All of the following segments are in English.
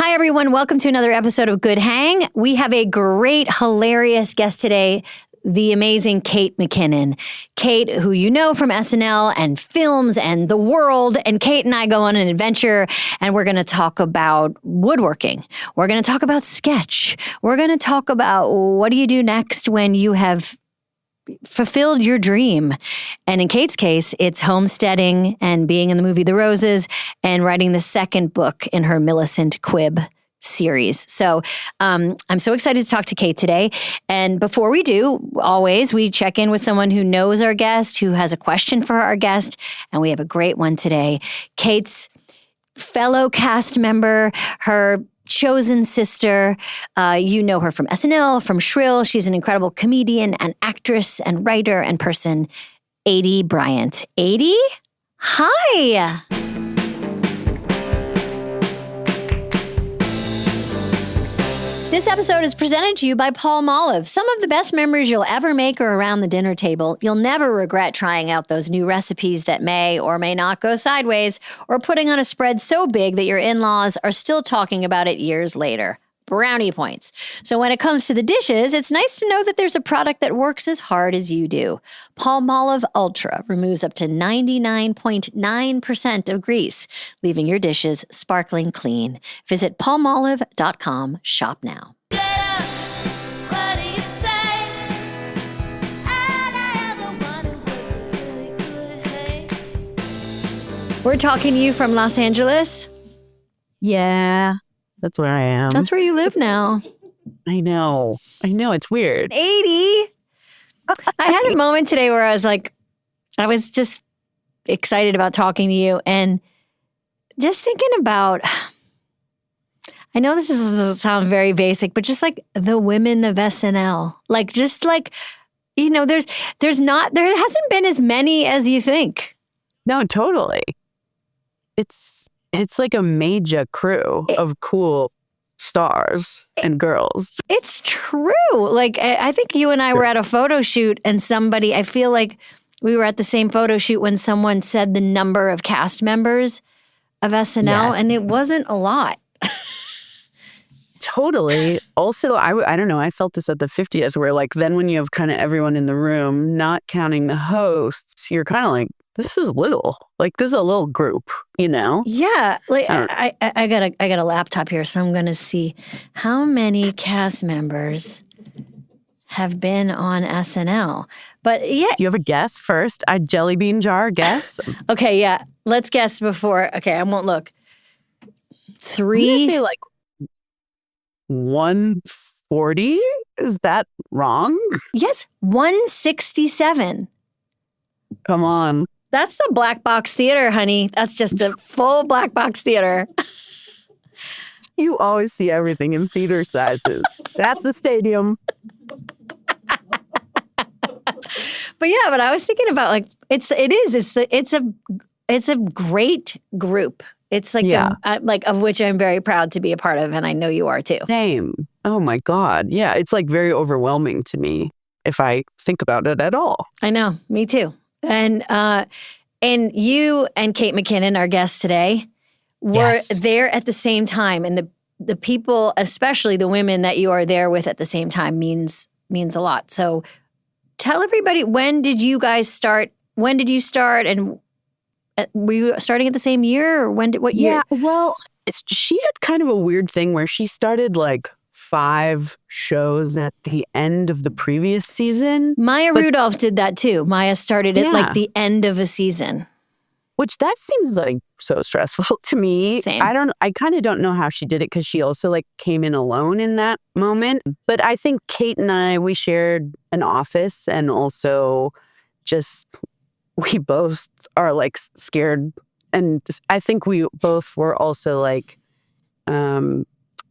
Hi, everyone. Welcome to another episode of Good Hang. We have a great, hilarious guest today, the amazing Kate McKinnon. Kate, who you know from SNL and films and the world. And Kate and I go on an adventure, and we're going to talk about woodworking. We're going to talk about sketch. We're going to talk about what do you do next when you have fulfilled your dream. And in Kate's case, it's homesteading and being in the movie The Roses and writing the second book in her Millicent Quibb series. So I'm so excited to talk to Kate today. And before we do, always we check in with someone who knows our guest, who has a question for our guest. And we have a great one today. Kate's fellow cast member, her chosen sister. You know her from SNL, from Shrill. She's an incredible comedian and actress and writer and person, Aidy Bryant. Aidy, hi. This episode is presented to you by Palmolive. Some of the best memories you'll ever make are around the dinner table. You'll never regret trying out those new recipes that may or may not go sideways, or putting on a spread so big that your in-laws are still talking about it years later. Brownie points. So when it comes to the dishes, it's nice to know that there's a product that works as hard as you do. Palmolive Ultra removes up to 99.9% of grease, leaving your dishes sparkling clean. Visit palmolive.com. Shop now. We're talking to you from Los Angeles. Yeah. That's where I am. That's where you live now. I know. It's weird. Aidy. I had a moment today where I was just excited about talking to you and just thinking about, I know this is sound very basic, but just like the women of SNL. There hasn't been as many as you think. No, totally. It's like a major crew of cool stars and girls. It's true. Like, I think you and I were at a photo shoot and I feel like we were at the same photo shoot when someone said the number of cast members of SNL, and it wasn't a lot. Totally. Also, I don't know, I felt this at the 50th where like then when you have kind of everyone in the room, not counting the hosts, you're kind of like, this is little. Like this is a little group, you know? Yeah. Like I got a laptop here, so I'm gonna see how many cast members have been on SNL. But yeah. Do you have a guess first? A jelly bean jar guess? Okay, yeah. Let's guess before. Okay, I won't look. I'm 3. gonna say like 140? Is that wrong? Yes, 167. Come on. That's the black box theater, honey. That's just a full black box theater. You always see everything in theater sizes. That's the stadium. But I was thinking about like it's a great group. It's like of which I'm very proud to be a part of, and I know you are too. Same. Oh my God. Yeah, it's like very overwhelming to me if I think about it at all. I know, me too. And you and Kate McKinnon, our guest today, were there at the same time. And the people, especially the women that you are there with at the same time means a lot. So tell everybody, when did you guys start? When did you start? And were you starting at the same year or what year? Yeah, well, she had kind of a weird thing where she started like 5 shows at the end of the previous season. Maya Rudolph did that too. Maya started at like the end of a season. Which that seems like so stressful to me. Same. I kind of don't know how she did it because she also like came in alone in that moment. But I think Kate and we shared an office, and also just we both are like scared. And I think we both were also like,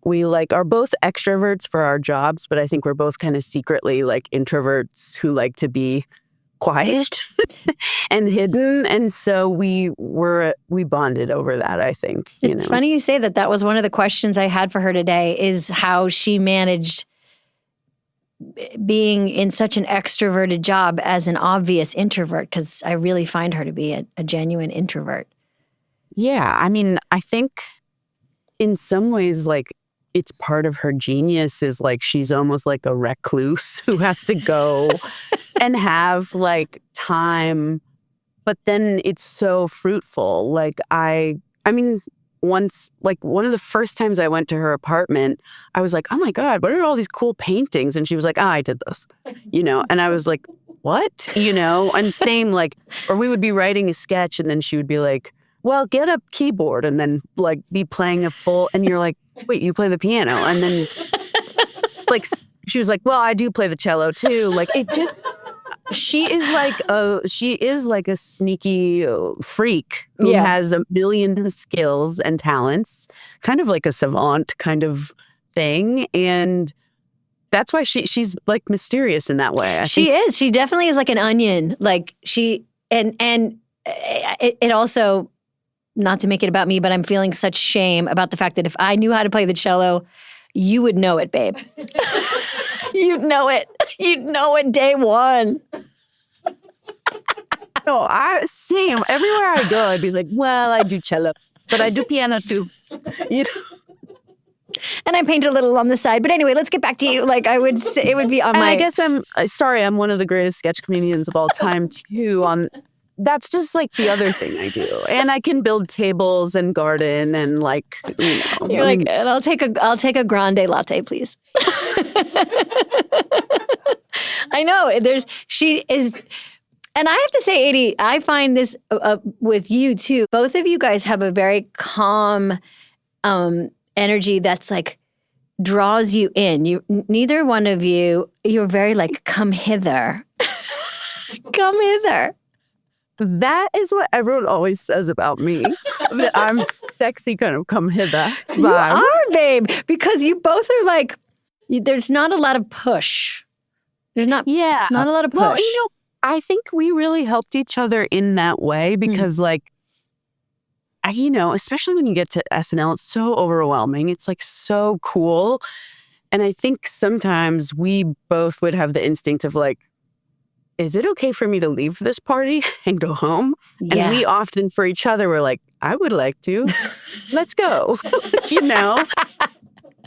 we like are both extroverts for our jobs, but I think we're both kind of secretly like introverts who like to be quiet and hidden. And so we bonded over that, I think. It's funny you say that. That was one of the questions I had for her today, is how she managed being in such an extroverted job as an obvious introvert, because I really find her to be a genuine introvert. Yeah, I mean, I think in some ways, like, it's part of her genius is like she's almost like a recluse who has to go and have like time, but then it's so fruitful. Like I mean, once, like one of the first times I went to her apartment, I was like, oh my God, what are all these cool paintings? And she was like, oh, I did this, and I was like, what? And same, like, or we would be writing a sketch and then she would be like, well, get a keyboard and then like be playing a full, and you're like, wait, you play the piano? And then like, she was like, well, I do play the cello too. Like it just, she is like a sneaky freak who has a million skills and talents, kind of like a savant kind of thing. And that's why she's like mysterious in that way. She is. She definitely is like an onion. Like and it also, not to make it about me, but I'm feeling such shame about the fact that if I knew how to play the cello, you would know it, babe. You'd know it. You'd know it day one. No, same. Everywhere I go, I'd be like, well, I do cello, but I do piano too. And I paint a little on the side. But anyway, let's get back to you. Like I would say, it would be on my... I guess I'm one of the greatest sketch comedians of all time too. That's just like the other thing I do. And I can build tables and garden and like, You're like, and I'll take a grande latte, please. I know she is, and I have to say, Aidy, I find this with you too. Both of you guys have a very calm energy that's like draws you in. Neither one of you're very like, come hither. Come hither. That is what everyone always says about me. That I'm sexy, kind of come hither. You are, babe, because you both are like, there's not a lot of push. There's not a lot of push. Well, I think we really helped each other in that way because like, especially when you get to SNL, it's so overwhelming. It's like so cool. And I think sometimes we both would have the instinct of like, is it okay for me to leave this party and go home? Yeah. And we often for each other were like, I would like to. Let's go.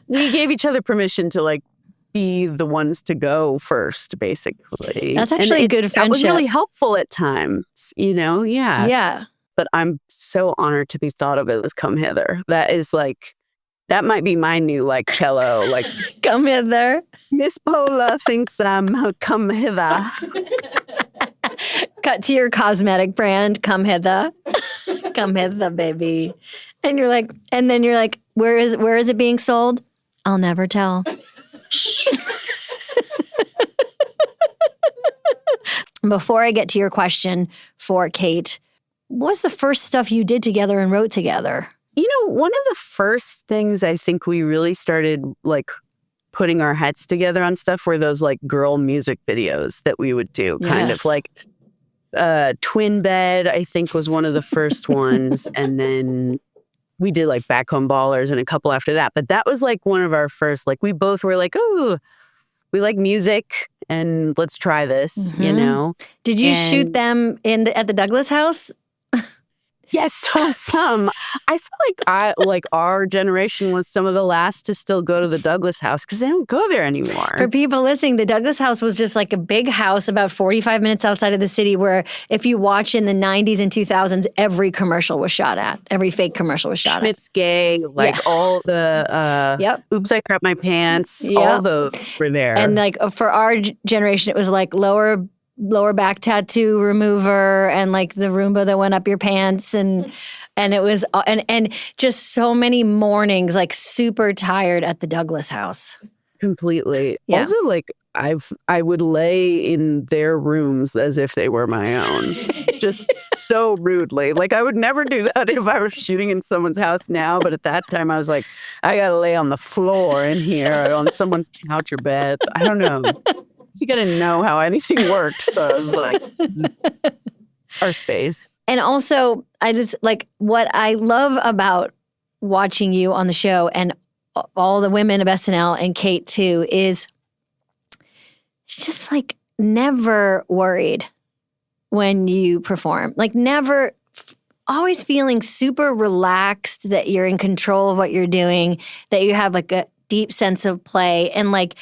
We gave each other permission to like be the ones to go first, basically. That's actually a good friendship. That was really helpful at times, Yeah. Yeah. But I'm so honored to be thought of as come hither. That is like, that might be my new like cello, like come hither. Miss Poehler thinks I'm come hither. Cut to your cosmetic brand, come hither. Come hither, baby. And you're like, where is it being sold? I'll never tell. Before I get to your question for Kate, what's the first stuff you did together and wrote together? One of the first things I think we really started like putting our heads together on stuff were those like girl music videos that we would do. Kind of like Twin Bed, I think was one of the first ones. And then we did like Back Home Ballers and a couple after that. But that was like one of our first, like we both were like, oh, we like music and let's try this, Did you shoot them at the Douglas house? Yes, some. I feel like our generation was some of the last to still go to the Douglas house because they don't go there anymore. For people listening, the Douglas house was just like a big house about 45 minutes outside of the city where if you watch in the 90s and 2000s, every commercial was shot at. Every fake commercial was shot Schmidt's Gay, like all the Oops, I Crap My Pants, all those were there. And like for our generation, it was like lower back tattoo remover and like the Roomba that went up your pants and it was and just so many mornings like super tired at the Douglas house. Completely. Yeah. Also like I would lay in their rooms as if they were my own. Just so rudely. Like I would never do that if I was shooting in someone's house now, but at that time I was like, I gotta lay on the floor in here or on someone's couch or bed. I don't know. You got to know how anything worked. So I was like, our space. And also, I just like what I love about watching you on the show and all the women of SNL and Kate too is it's just like never worried when you perform. Like never always feeling super relaxed, that you're in control of what you're doing, that you have like a deep sense of play, and like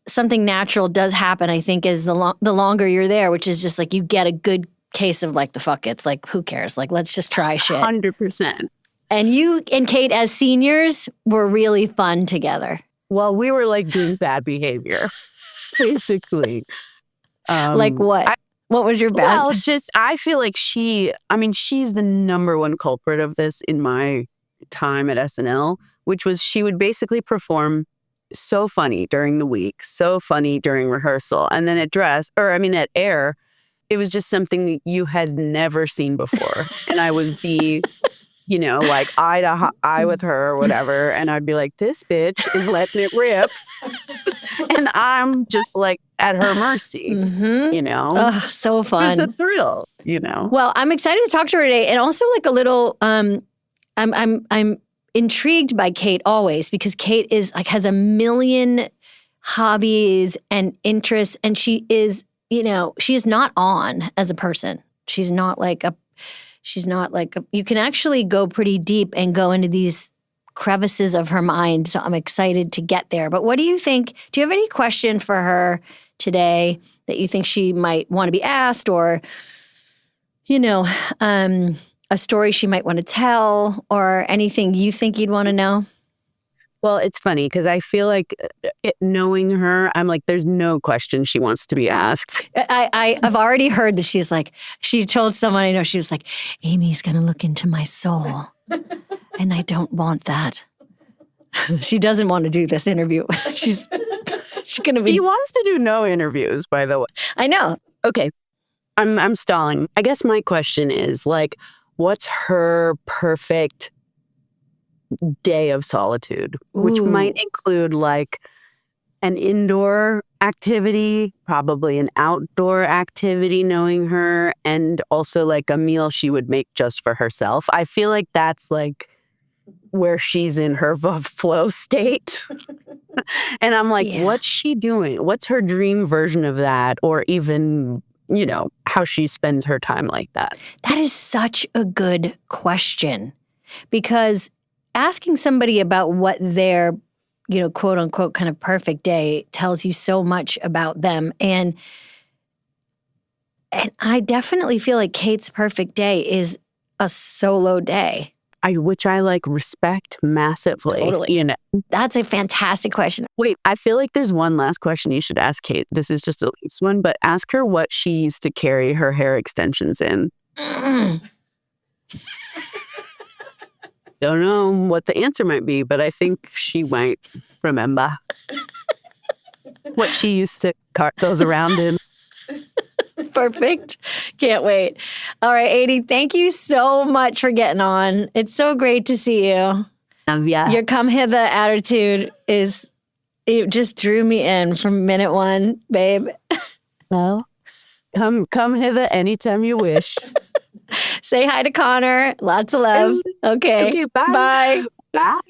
something natural does happen, I think, is the longer you're there, which is just like you get a good case of like the fuck it's like, who cares? Like, let's just try shit. 100%. And you and Kate as seniors were really fun together. Well, we were like doing bad behavior, basically. Like what? What was your bad? Well, just I feel like she's the number one culprit of this in my time at SNL, which was she would basically perform so funny during the week, so funny during rehearsal. And then at air, it was just something you had never seen before. And I would be, like eye to eye with her or whatever. And I'd be like, this bitch is letting it rip. And I'm just like at her mercy, Oh, so fun. It's a thrill, Well, I'm excited to talk to her today. And also like a little, I'm intrigued by Kate always, because Kate is like has a million hobbies and interests, and she is not on as a person. She's not like you can actually go pretty deep and go into these crevices of her mind. So I'm excited to get there. But what do you think? Do you have any question for her today that you think she might want to be asked, or, a story she might want to tell, or anything you think you'd want to know? Well, it's funny because I feel like knowing her, I'm like, there's no question she wants to be asked. I've already heard that she told someone I know, she was like, Amy's going to look into my soul, and I don't want that. She doesn't want to do this interview. She's going to be. She wants to do no interviews, by the way. I know. Okay. I'm stalling. I guess my question is like, what's her perfect day of solitude, which might include like an indoor activity, probably an outdoor activity, knowing her, and also like a meal she would make just for herself. I feel like that's like where she's in her flow state. And I'm like, What's she doing? What's her dream version of that? Or even, how she spends her time like that? That is such a good question, because asking somebody about what their, quote unquote, kind of perfect day tells you so much about them. And I definitely feel like Kate's perfect day is a solo day. Which I like respect massively. Totally. That's a fantastic question. Wait, I feel like there's one last question you should ask Kate. This is just a loose one, but ask her what she used to carry her hair extensions in. Don't know what the answer might be, but I think she might remember what she used to cart those around in. Perfect. Can't wait. All right, Aidy, thank you so much for getting on. It's so great to see you. Yeah. Your come hither attitude it just drew me in from minute one, babe. Well, come hither anytime you wish. Say hi to Connor. Lots of love. Okay. Bye. Bye.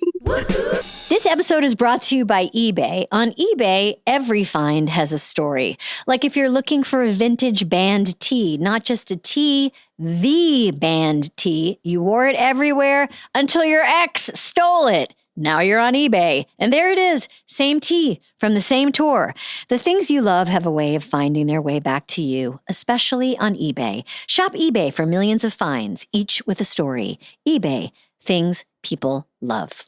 This episode is brought to you by eBay. On eBay, every find has a story. Like if you're looking for a vintage band tee, not just a tee, the band tee. You wore it everywhere until your ex stole it. Now you're on eBay, and there it is, same tee from the same tour. The things you love have a way of finding their way back to you, especially on eBay. Shop eBay for millions of finds, each with a story. eBay, things people love.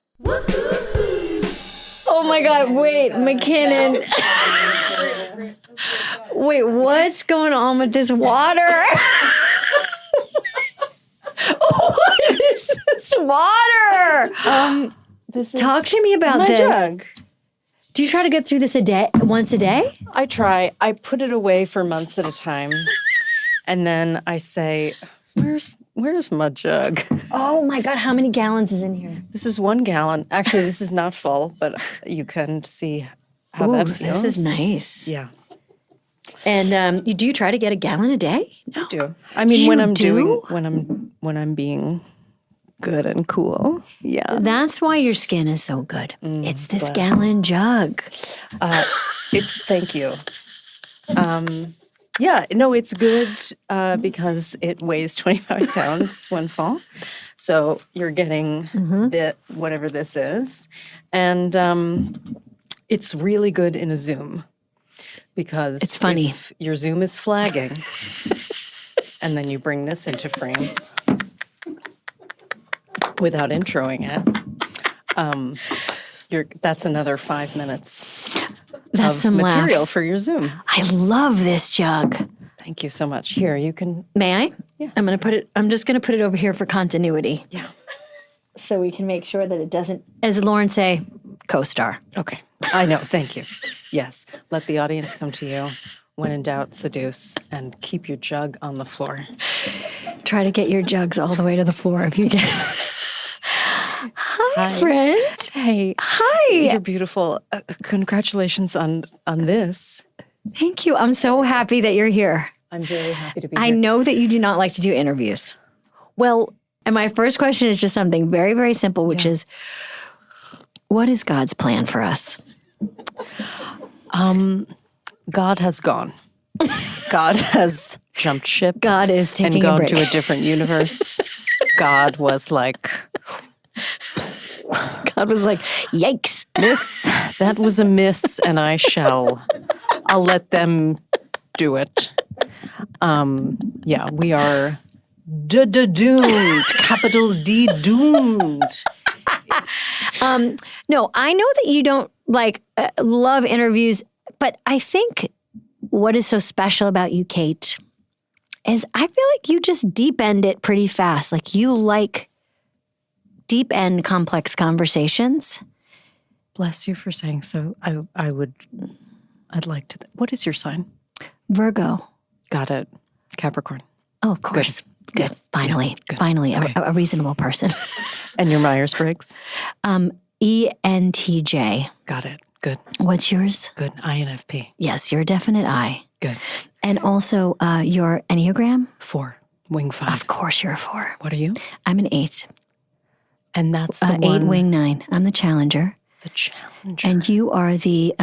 Oh my God, wait, McKinnon. Wait, what's going on with this water? What is this water? Talk to me about this. Jug. Do you try to get through this once a day? I try. I put it away for months at a time, and then I say, "Where's my jug?" Oh my God, how many gallons is in here? This is 1 gallon. Actually, this is not full, but you can see how that feels. This is nice. Yeah. And do you try to get a gallon a day? No. I do. I mean, when do? when I'm being good and cool. Yeah. That's why your skin is so good. It's this gallon jug. Thank you. Yeah, no, it's good because it weighs 25 pounds when full. So you're getting whatever this is. And it's really good in a Zoom because it's funny. If your Zoom is flagging and then you bring this into frame without introing it, that's another 5 minutes That's of some material laughs. for your Zoom. I love this jug. Thank you so much. Here, you can. May I? Yeah. I'm just gonna put it over here for continuity. Yeah. So we can make sure that it doesn't, as Lauren say, co-star. Okay. I know. Thank you. Yes. Let the audience come to you. When in doubt, seduce, and keep your jug on the floor. Try to get your jugs all the way to the floor if you can. Hi, friend. Hey. Hi. You're beautiful. Congratulations on this. Thank you. I'm so happy that you're here. I'm very happy to be I here. know that you do not like to do interviews. Well, And my first question is just something very, very simple, which is, what is God's plan for us? God has gone. God has jumped ship God is taking and a gone break. to a different universe. God was like, God was like, yikes. that was a miss, and I'll let them do it. Yeah, we are doomed, capital D doomed. No, I know that you don't love interviews, but I think what is so special about you, Kate, is I feel like you just deep end it pretty fast. Like you like deep end complex conversations. Bless you for saying so. I'd like to. What is your sign? Virgo. Got it. Capricorn. Oh, of course. Good. Finally. Finally, a reasonable person. And your Myers-Briggs? ENTJ. Got it. Good. What's yours? Good. INFP. Yes, you're a definite I. Good. And also your Enneagram? 4. Wing 5. Of course you're a 4. What are you? I'm an 8. And that's the 8 one. wing 9. I'm the challenger. The challenger. And you are the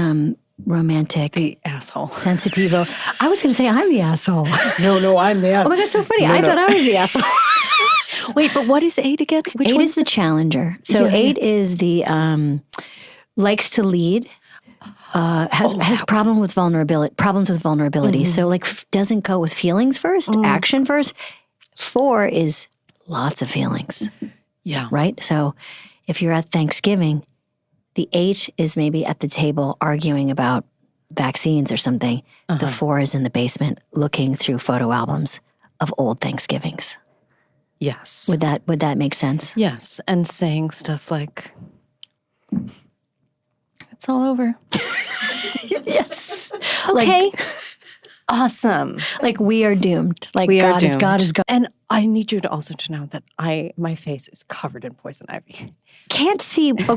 romantic, the asshole. sensitivo. I was going to say I'm the asshole. No, I'm the asshole. Oh my God, so funny. I thought I was the asshole. Wait, but what is 8 again? Which 8 one? is the challenger. So 8 is the likes to lead. Has problems with vulnerability. So doesn't go with feelings first, action first. 4 is lots of feelings. Yeah. Right? So if you're at Thanksgiving, the 8 is maybe at the table arguing about vaccines or something. The 4 is in the basement looking through photo albums of old Thanksgivings. Yes. Would that make sense? Yes. And saying stuff like, it's all over. Yes. Okay. Awesome. Like we are doomed. Like We are God doomed. is God is God. And I need you to also to know that my face is covered in poison ivy. Can't see one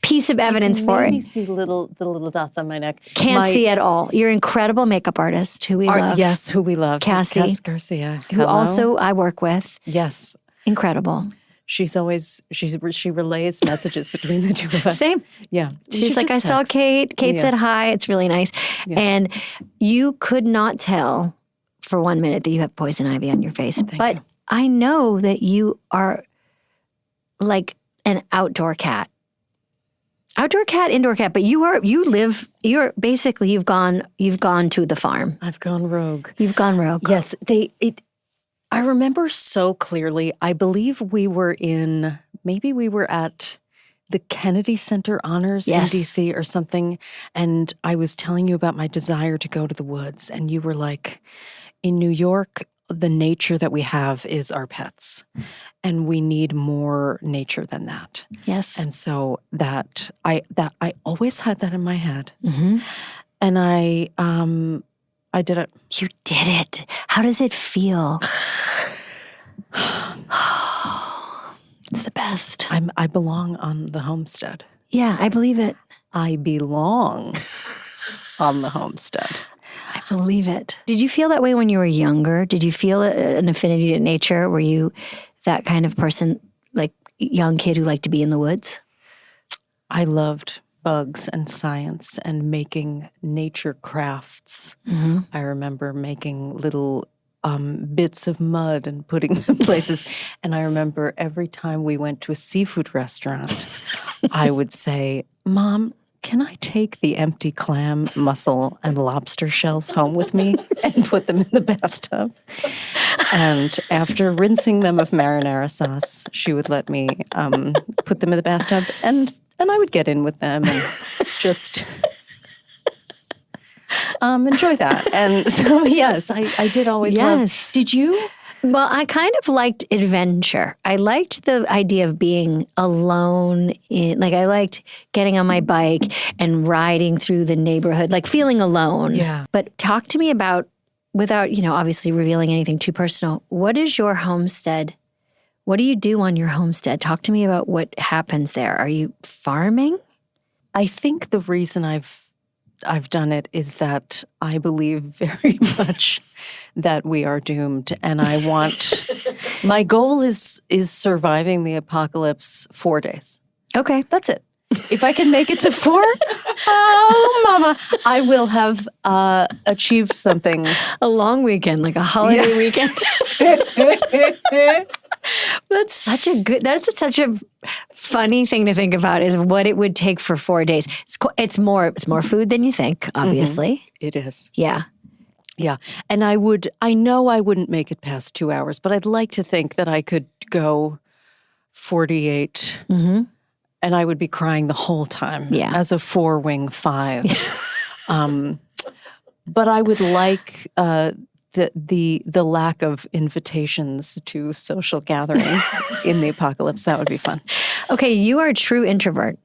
piece of evidence for Maybe it. see the little dots on my neck. Can't see at all. You're an incredible makeup artist who we love. Yes, who we love. Cassie. Cass Garcia. Who Hello. also I work with. Yes. Incredible. She relays messages between the two of us. Same. Yeah. She's like, I saw Kate. Kate said hi. It's really nice. Yeah. And you could not tell for 1 minute that you have poison ivy on your face. But you. I know that you are like an outdoor cat. Outdoor cat, indoor cat, but you've gone to the farm. I've gone rogue. You've gone rogue. Yes. I remember so clearly, I believe we were at the Kennedy Center Honors Yes. in DC or something. And I was telling you about my desire to go to the woods. And you were like, in New York, the nature that we have is our pets. And we need more nature than that. Yes. And so I always had that in my head. Mm-hmm. And I did it. You did it. How does it feel? It's the best. I belong on the homestead. Yeah, I believe it. I belong on the homestead. I believe it. Did you feel that way when you were younger? Did you feel an affinity to nature? Were you that kind of person, like young kid who liked to be in the woods? I loved bugs and science and making nature crafts. I remember making little bits of mud and putting them places. And I remember every time we went to a seafood restaurant, I would say, Mom, can I take the empty clam, mussel, and lobster shells home with me and put them in the bathtub? And after rinsing them of marinara sauce, she would let me put them in the bathtub, and I would get in with them and just enjoy that. And so, yes, I did always love. Did you? Well, I kind of liked adventure. I liked the idea of being alone. I liked getting on my bike and riding through the neighborhood, like feeling alone. Yeah. But talk to me about, without, obviously revealing anything too personal, what is your homestead? What do you do on your homestead? Talk to me about what happens there. Are you farming? I think the reason I've done it is that I believe very much that we are doomed, and I want my goal is surviving the apocalypse 4 days. Okay. That's it. If I can make it to 4, oh, mama, I will have achieved something. A long weekend, like a holiday weekend. That's such a funny thing to think about, is what it would take for 4 days. It's more food than you think, obviously. It is. Yeah. Yeah. And I know I wouldn't make it past 2 hours, but I'd like to think that I could go 48 and I would be crying the whole time as a 4-wing 5. But I would like the lack of invitations to social gatherings in the apocalypse. That would be fun. Okay, you are a true introvert.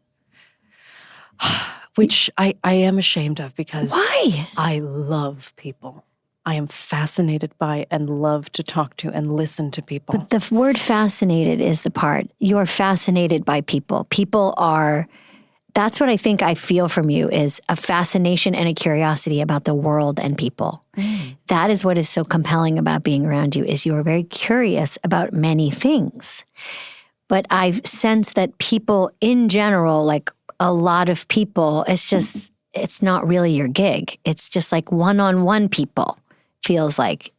Which I am ashamed of, because Why? I love people. I am fascinated by and love to talk to and listen to people. But the word fascinated is the part. You're fascinated by people. That's what I think I feel from you, is a fascination and a curiosity about the world and people. That is what is so compelling about being around you, is you're very curious about many things. But I've sensed that people in general, like a lot of people, it's not really your gig. It's just like one-on-one people, feels like,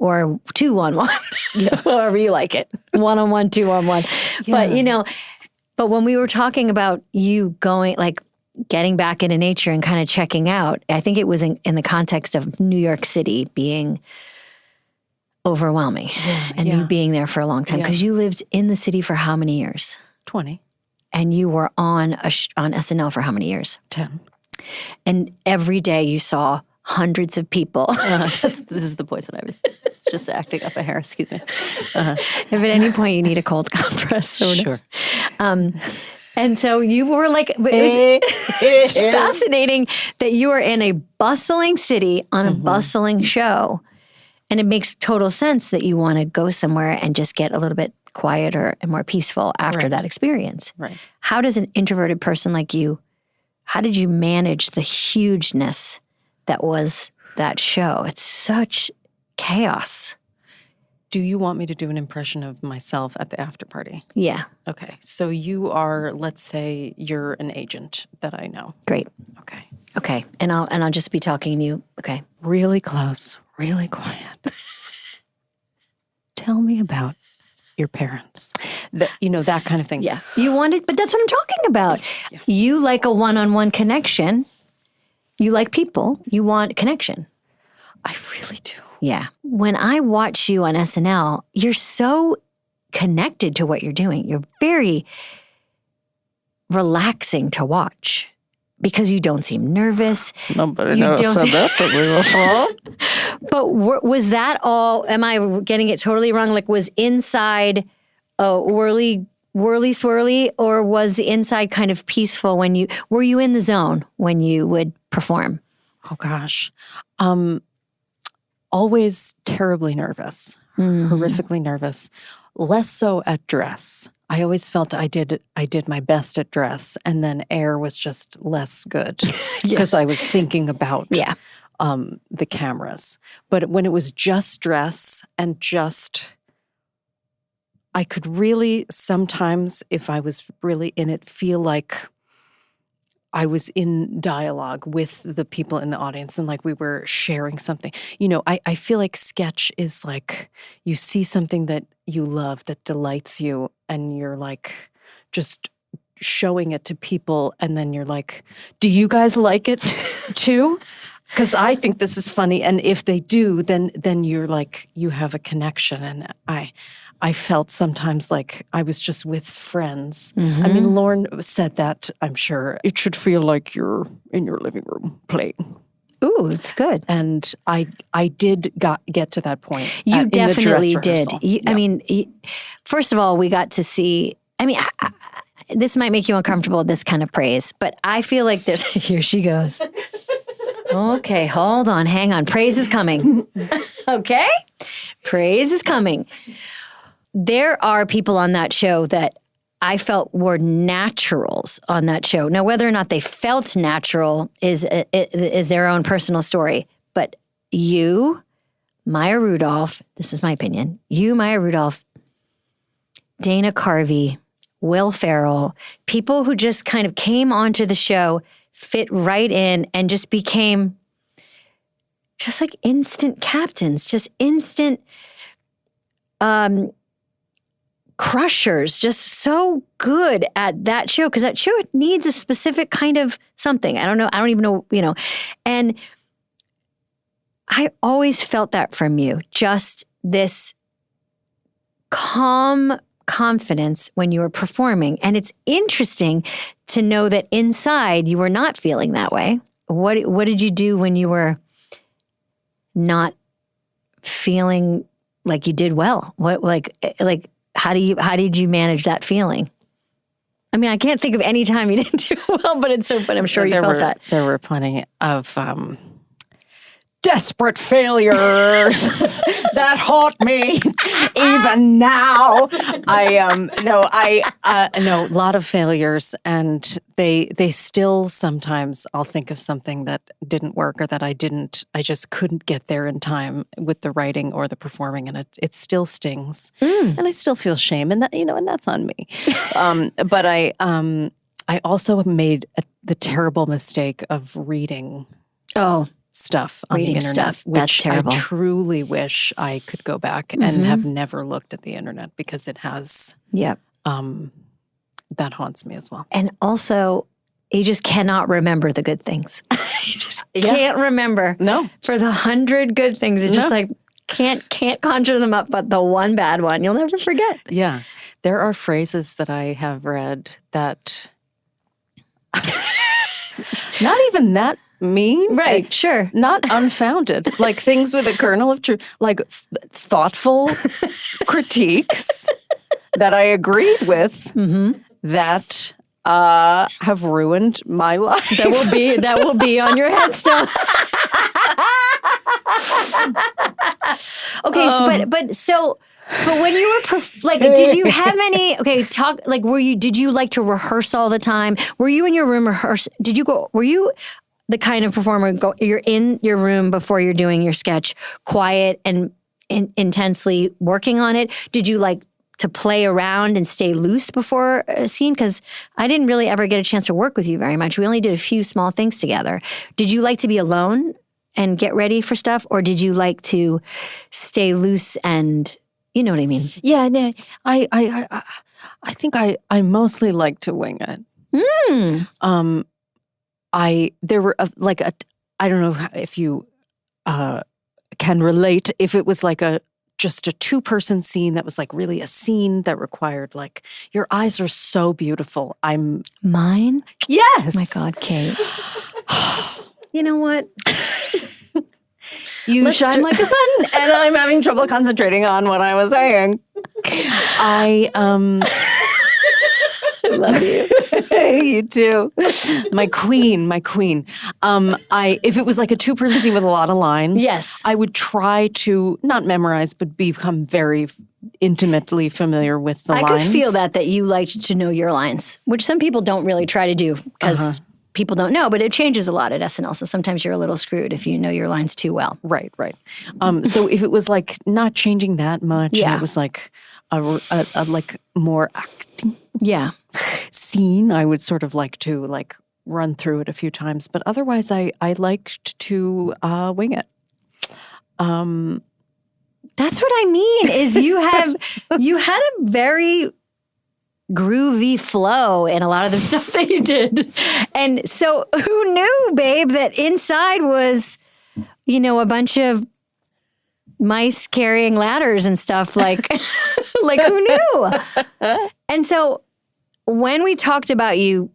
or 2-on-1, however you like it. 1-on-1, 2-on-1. Yeah. But when we were talking about you going, like getting back into nature and kind of checking out, I think it was in the context of New York City being overwhelming and you being there for a long time, because you lived in the city for how many years? 20. And you were on SNL for how many years? 10. And every day you saw hundreds of people. This is the voice that I was just acting up a hair. Excuse me. If at any point you need a cold compress, sure. And so you were like, it's fascinating that you were in a bustling city on a bustling show. And it makes total sense that you want to go somewhere and just get a little bit quieter and more peaceful after that experience. Right. How does an introverted person like you, how did you manage the hugeness that was that show? It's such chaos. Do you want me to do an impression of myself at the after party? Yeah. Okay. So you are, let's say you're an agent that I know. Great. Okay. Okay. And I'll just be talking to you. Okay. Really close, really quiet. Tell me about your parents. That kind of thing. Yeah. But that's what I'm talking about. Yeah. You like a one-on-one connection. You like people. You want connection. I really do. Yeah. When I watch you on SNL, you're so connected to what you're doing. You're very relaxing to watch because you don't seem nervous. Nobody never said that to me before. But was that all, am I getting it totally wrong? Like, was inside whirly swirly, or was the inside kind of peaceful were you in the zone when you would perform? Oh gosh. Always terribly nervous, horrifically nervous. Less so at dress. I always felt I did my best at dress, and then air was just less good because I was thinking about the cameras. But when it was just dress and I could really sometimes, if I was really in it, feel like I was in dialogue with the people in the audience and like we were sharing something. You know, I feel like sketch is like you see something that you love that delights you and you're like just showing it to people and then you're like, do you guys like it too? Because I think this is funny. And if they do, then you're like, you have a connection. And I felt sometimes like I was just with friends. I mean, Lauren said that, I'm sure. It should feel like you're in your living room playing. Ooh, it's good. And I did get to that point. You definitely in the dress did. rehearsal. I mean, first of all, we got to see, I mean, this might make you uncomfortable, this kind of praise, but I feel like this, here she goes. Okay, hold on, hang on. Praise is coming. Okay? Praise is coming. There are people on that show that I felt were naturals on that show. Now, whether or not they felt natural is their own personal story. But you, Maya Rudolph, this is my opinion, you, Maya Rudolph, Dana Carvey, Will Ferrell, people who just kind of came onto the show, fit right in, and just became just like instant captains, just instant crushers, just so good at that show, because that show needs a specific kind of something. I don't know. I don't even know, you know. And I always felt that from you, just this calm confidence when you were performing. And it's interesting to know that inside you were not feeling that way. What did you do when you were not feeling like you did well? How did you manage that feeling? I mean, I can't think of any time you didn't do well, but it's so fun. I'm sure you felt that. There were plenty of desperate failures that haunt me even now. A lot of failures, and they still sometimes I'll think of something that didn't work or that I just couldn't get there in time with the writing or the performing, and it still stings, and I still feel shame, and that and that's on me. But I also made the terrible mistake of reading. Stuff on the internet, which that's terrible. I truly wish I could go back and have never looked at the internet, because it has, that haunts me as well. And also, you just cannot remember the good things. You just can't remember. No. For the 100 good things, it's just like, can't conjure them up, but the one bad one, you'll never forget. Yeah. There are phrases that I have read that, not even that mean, right? Sure, not unfounded. Like things with a kernel of truth, like thoughtful critiques that I agreed with that have ruined my life. That will be on your headstone. Okay, but when you were did you have any? Okay, talk. Like, did you like to rehearse all the time? Were you in your room rehearse? Were you the kind of performer you're in your room before you're doing your sketch, quiet and intensely working on it? Did you like to play around and stay loose before a scene? Because I didn't really ever get a chance to work with you very much. We only did a few small things together. Did you like to be alone and get ready for stuff, or did you like to stay loose and, you know what I mean? Yeah, no, I think I mostly like to wing it. There were I don't know if you can relate, if it was like just a 2-person scene that was like really a scene that required like, your eyes are so beautiful. Mine? Yes. Oh my God, Kate. You know what? You shine like the sun, and I'm having trouble concentrating on what I was saying. I love you. You too. My queen. If it was like a 2-person scene with a lot of lines, yes, I would try to not memorize, but become very intimately familiar with the lines. I could feel that you liked to know your lines, which some people don't really try to do because people don't know, but it changes a lot at SNL. So sometimes you're a little screwed if you know your lines too well. Right. So if it was like not changing that much, and it was like a like more acting scene, I would sort of like to like run through it a few times. But otherwise, I liked to wing it. That's what I mean, is you had a very groovy flow in a lot of the stuff that you did. And so who knew, babe, that inside was, a bunch of mice carrying ladders and stuff, like who knew? And so when we talked about you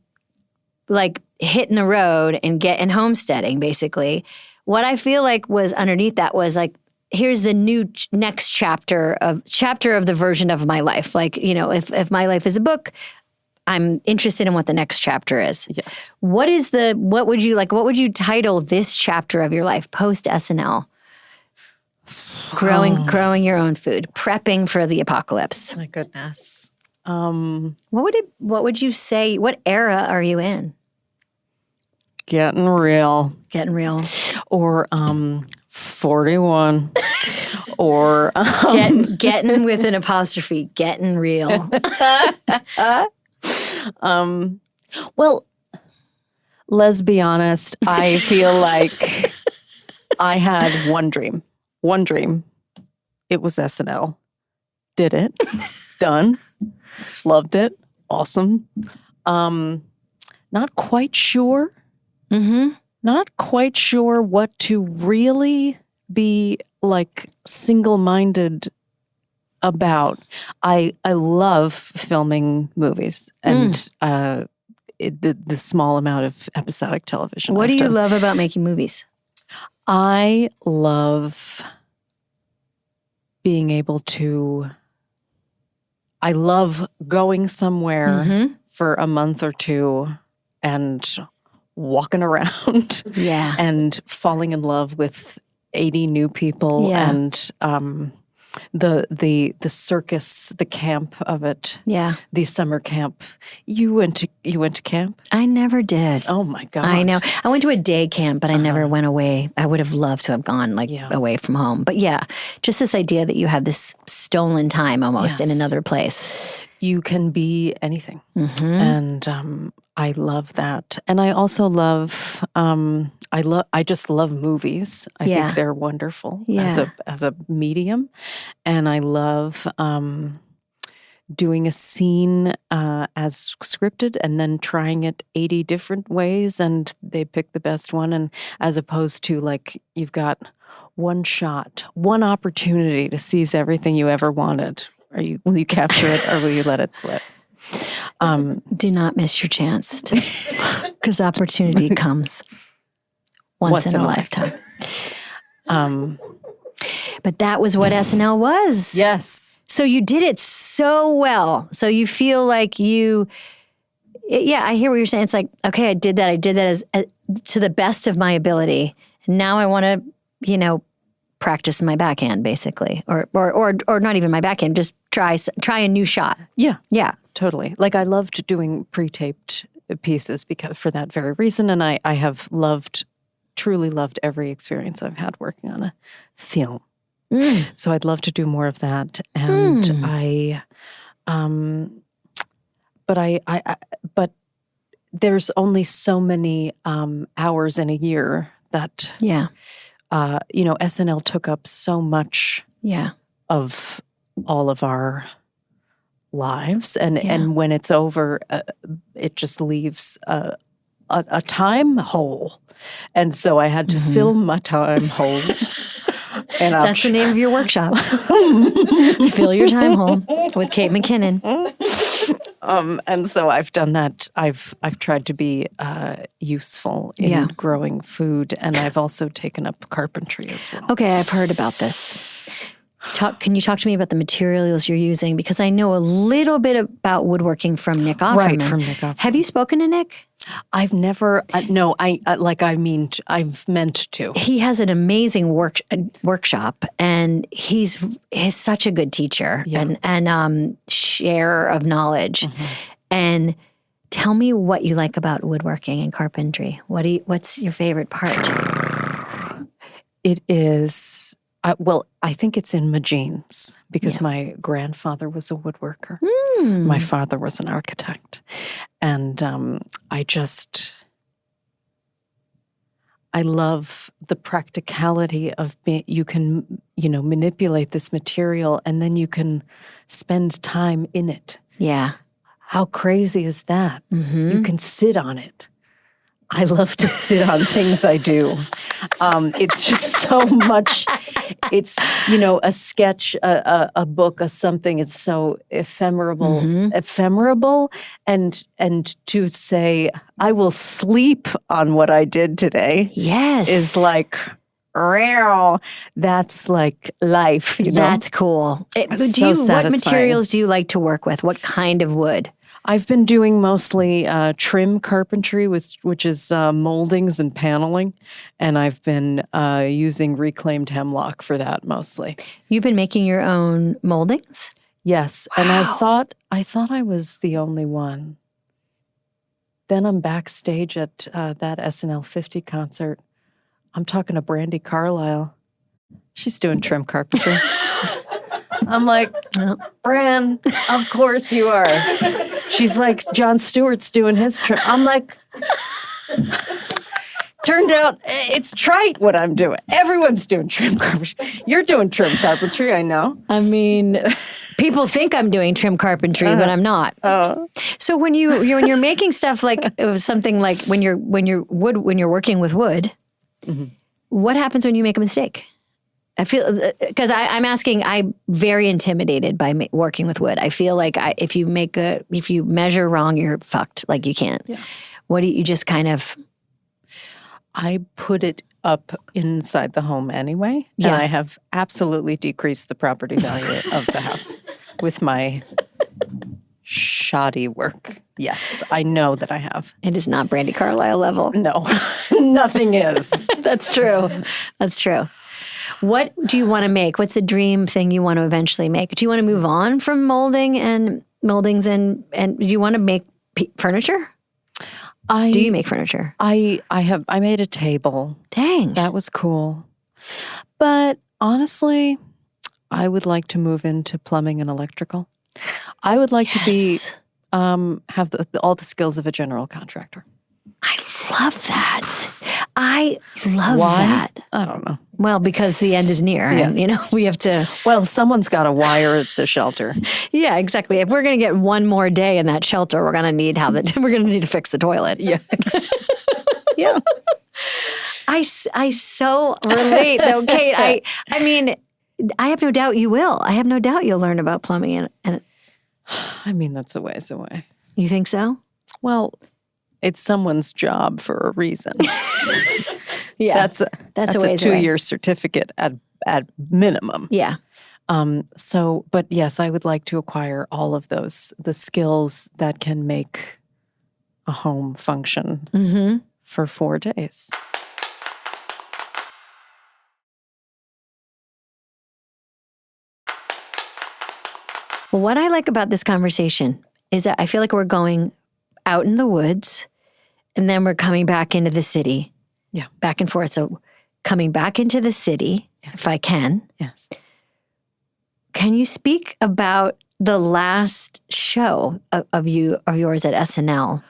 like hitting the road and homesteading, basically, what I feel like was underneath that was like, here's the new next chapter of the version of my life. Like, if my life is a book, I'm interested in what the next chapter is. Yes. What would you title this chapter of your life post SNL? Growing your own food, prepping for the apocalypse. My goodness. What would you say? What era are you in? Getting real. Or 41. Or getting with an apostrophe. Getting real. Well, let's be honest. I feel like I had one dream. It was SNL. Did it. Done. Loved it. Awesome. Not quite sure. Mm-hmm. Not quite sure what to really be like single-minded about. I love filming movies and the small amount of episodic television. What do you love about making movies? I love being able to. I love going somewhere for a month or two and walking around, and falling in love with 80 new people, and the circus, the camp of it, the summer camp. You went to camp? I never did. Oh my God! I know. I went to a day camp, but I never went away. I would have loved to have gone away from home. But just this idea that you have this stolen time almost in another place. You can be anything, and I love that. And I also love. I just love movies. I think they're wonderful as a medium, and I love doing a scene as scripted and then trying it 80 different ways, and they pick the best one. And as opposed to like you've got one shot, one opportunity to seize everything you ever wanted. Will you capture it or will you let it slip? Do not miss your chance, because opportunity comes once in a lifetime. But that was what SNL was. Yes. So you did it so well. So you feel like I hear what you're saying. It's like, okay, I did that as to the best of my ability. Now I want to, practice my backhand, basically, or not even my backhand. Just try a new shot. Yeah, totally. Like I loved doing pre-taped pieces because for that very reason, and I have truly loved every experience I've had working on a film. So I'd love to do more of that, and but there's only so many hours in a year that SNL took up so much of all of our lives, and when it's over, it just leaves a time hole, and so I had to fill my time hole. And that's the name of your workshop. Fill your time hole with Kate McKinnon. And so I've done that. I've tried to be useful in growing food, and I've also taken up carpentry as well. Okay, I've heard about this. Can you talk to me about the materials you're using? Because I know a little bit about woodworking from Nick Offerman. Right, from Nick Offerman. Have you spoken to Nick? I've never, no, I've meant to. He has an amazing workshop, and he's such a good teacher and sharer of knowledge. And tell me what you like about woodworking and carpentry. What's your favorite part? It is, I think it's in my genes because my grandfather was a woodworker. My father was an architect. And I just I love the practicality of you can, manipulate this material and then you can spend time in it. Yeah. How crazy is that? Mm-hmm. You can sit on it. I love to sit on things I do. It's just so much. It's, a sketch, a book, a something. It's so ephemeral. And to say, I will sleep on what I did today. Yes. Is like, that's like life. That's cool. What materials do you like to work with? What kind of wood? I've been doing mostly trim carpentry, which is moldings and paneling, and I've been using reclaimed hemlock for that mostly. You've been making your own moldings? Yes, wow. And I thought I was the only one. Then I'm backstage at that SNL 50 concert. I'm talking to Brandi Carlile. She's doing trim carpentry. I'm like, Bran, of course you are. She's like, Jon Stewart's doing his trim. I'm like, turned out it's trite what I'm doing. Everyone's doing trim carpentry. You're doing trim carpentry, I know. I mean, people think I'm doing trim carpentry, but I'm not. So when you're making stuff like it was something like when you're working with wood, what happens when you make a mistake? I feel, because I'm asking, I'm very intimidated by working with wood. I feel like if you measure wrong, you're fucked. Like you can't. Yeah. What do you just kind of? I put it up inside the home anyway. Yeah. And I have absolutely decreased the property value of the house with my shoddy work. Yes, I know that I have. It is not Brandi Carlile level. No, nothing is. That's true. That's true. What do you want to make? What's the dream thing you want to eventually make? Do you want to move on from moldings and do you want to make furniture? Do you make furniture? I made a table. Dang. That was cool. But honestly, I would like to move into plumbing and electrical. I would like to be have all the skills of a general contractor. I love that. I love Why? that. I don't know. Well, because the end is near, Yeah. and we have to. Well, someone's got to wire the shelter. Yeah, exactly. If we're going to get one more day in that shelter, we're going to need to fix the toilet. Yeah. Yeah. I so relate, though, Kate. I mean, I have no doubt you will. I have no doubt you'll learn about plumbing, and I mean, that's a ways away. You think so? Well, it's someone's job for a reason. Yeah, that's a ways 2-year certificate at minimum. Yeah. But yes, I would like to acquire all of the skills that can make a home function for 4 days. Well, what I like about this conversation is that I feel like we're going out in the woods and then we're coming back into the city. Yeah. Back and forth. So coming back into the city, if I can. Yes. Can you speak about the last show of yours at SNL?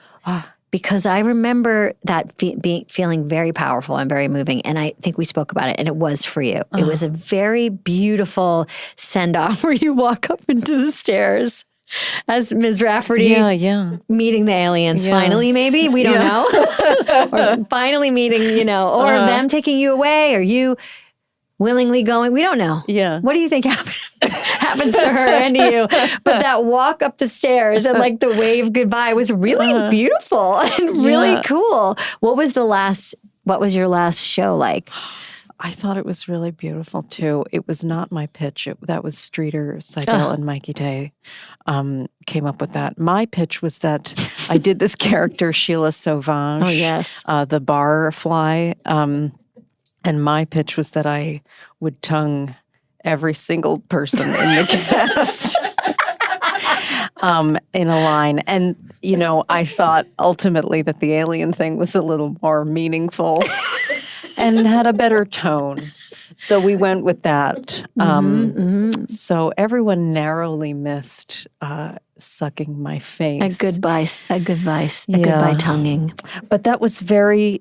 Because I remember that feeling very powerful and very moving. And I think we spoke about it, and it was for you. It was a very beautiful send-off where you walk up into the stairs as Ms. Rafferty meeting the aliens. Finally, maybe? We don't know. Or finally meeting, or them taking you away, or you willingly going. We don't know. Yeah. What do you think happens to her and to you? But that walk up the stairs and like the wave goodbye was really beautiful and really cool. What was your last show like? I thought it was really beautiful too. It was not my pitch. That was Streeter, Seidel, and Mikey Day came up with that. My pitch was that I did this character, Sheila Sauvage. Oh, yes. The bar fly. And my pitch was that I would tongue every single person in the cast in a line. And, I thought ultimately that the alien thing was a little more meaningful and had a better tone. So we went with that. So everyone narrowly missed sucking my face. A goodbye tonguing. But that was very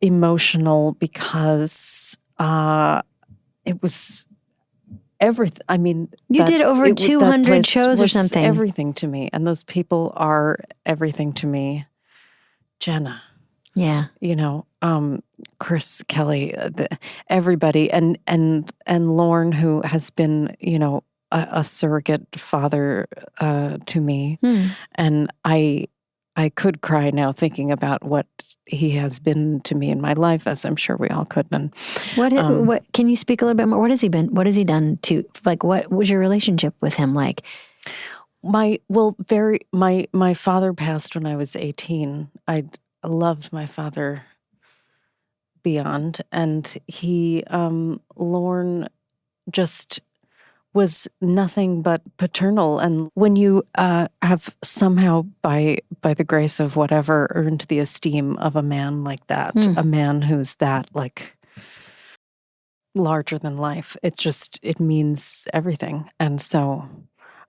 emotional because it was everything. I mean, you did over 200 shows or something. Everything to me, and those people are everything to me. Jenna, yeah, Chris, Kelly, everybody, and Lorne, who has been, a surrogate father to me, and I could cry now thinking about what he has been to me in my life, as I'm sure we all could. And what can you speak a little bit more? What has he been? What has he done to, like, what was your relationship with him like? My father passed when I was 18. I loved my father beyond, and he, Lorne, just was nothing but paternal. And when you have somehow, by the grace of whatever, earned the esteem of a man like that, a man who's that, like, larger than life, it means everything. And so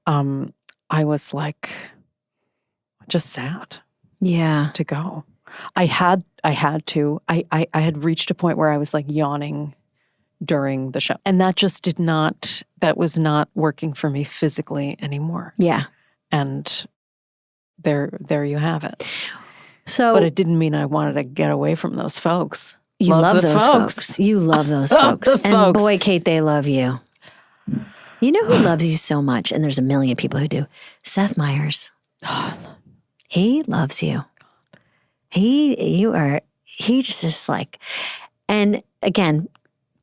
I was like, just sad to go. I had to. I had reached a point where I was like yawning during the show. And that was not working for me physically anymore. Yeah. And there you have it. So, but it didn't mean I wanted to get away from those folks. You love those folks. You love those folks. And boy, Kate, they love you. You know who loves you so much? And there's a million people who do. Seth Meyers. He loves you. He just is like, and again,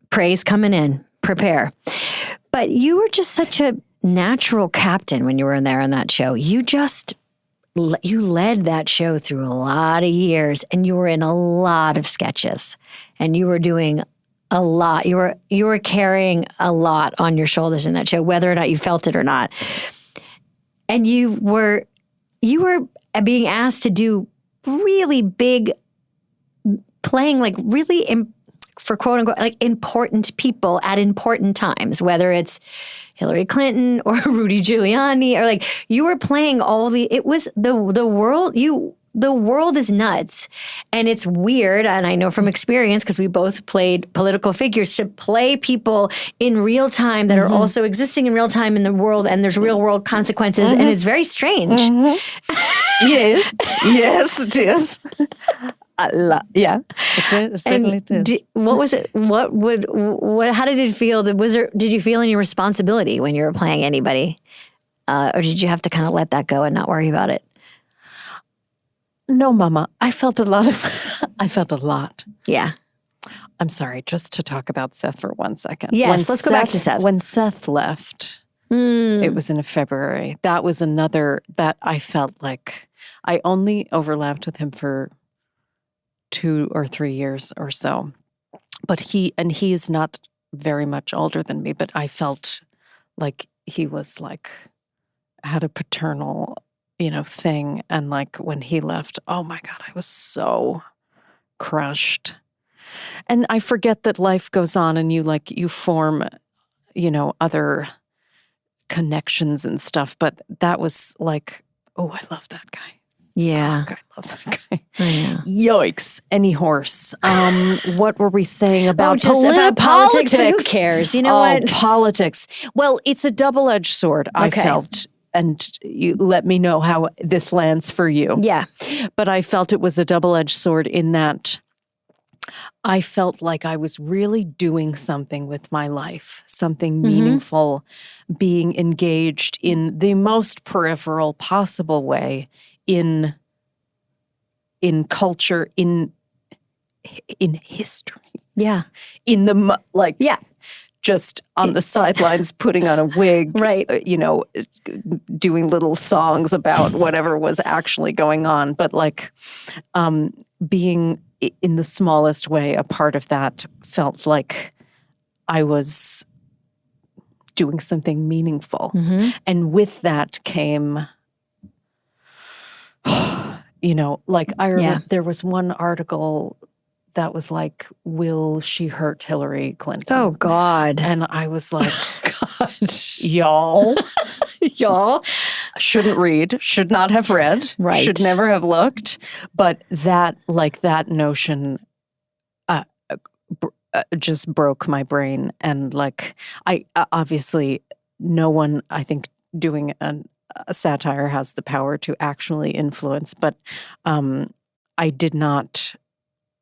praise coming in, prepare. But you were just such a natural captain when you were in there on that show. You led that show through a lot of years, and you were in a lot of sketches, and you were doing a lot. You were carrying a lot on your shoulders in that show, whether or not you felt it or not. And you were being asked to do really big, playing like really for quote unquote, like important people at important times, whether it's Hillary Clinton or Rudy Giuliani, or like you were playing it was the world, the world is nuts and it's weird. And I know from experience, because we both played political figures, to play people in real time that are also existing in real time in the world, and there's real world consequences. And it's very strange. Yes, it is. Yeah, it certainly did. What was it? How did it feel? Did you feel any responsibility when you were playing anybody? Or did you have to kind of let that go and not worry about it? No, Mama. I felt a lot. Yeah. I'm sorry, just to talk about Seth for 1 second. Yes, let's go back to Seth. When Seth left, it was in February. That was another that I felt like I only overlapped with him for 2 or 3 years or so. But he is not very much older than me, but I felt like he was like, had a paternal, thing. And like when he left, oh my God, I was so crushed. And I forget that life goes on and you form, other connections and stuff. But that was like, oh, I love that guy. Yeah. Oh, I love that guy. Yeah. Yikes. Any horse. What were we saying about about politics? But who cares? You know what? Politics. Well, it's a double-edged sword, I felt. And you let me know how this lands for you. Yeah. But I felt it was a double-edged sword in that I felt like I was really doing something with my life, something meaningful, being engaged in the most peripheral possible way in culture, in history. Yeah. In the, just on the sidelines, putting on a wig, right? Doing little songs about whatever was actually going on, but being in the smallest way a part of that felt like I was doing something meaningful, and with that came, I remember there was one article that was like, will she hurt Hillary Clinton? Oh, God. And I was like, God, y'all shouldn't read, should not have read, right. Should never have looked. But that notion just broke my brain. And like, I obviously, no one, I think, doing a satire has the power to actually influence, but I did not